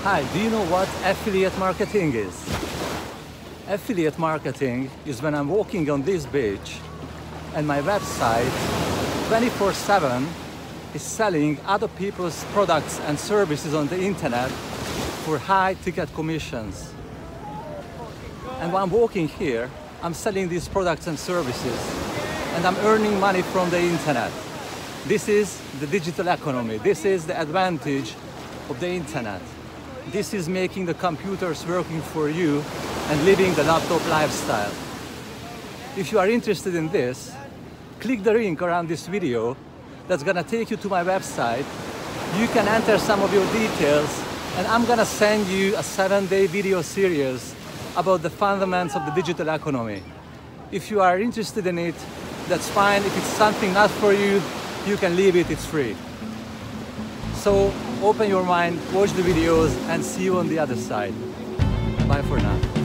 Hi, do you know what affiliate marketing is? Affiliate marketing is when I'm walking on this beach and my website 24/7 is selling other people's products and services on the internet for high ticket commissions. And while I'm walking here, I'm selling these products and services and I'm earning money from the internet. This is the digital economy. This is the advantage of the internet. This is making the computers working for you and living the laptop lifestyle. If you are interested in this, click the link around this video that's gonna take you to my website. You can enter some of your details and I'm gonna send you a 7-day video series about the fundamentals of the digital economy. If you are interested in it, that's fine. If it's something not for you, you can leave it, it's free. So open your mind, watch the videos and see you on the other side. Bye for now.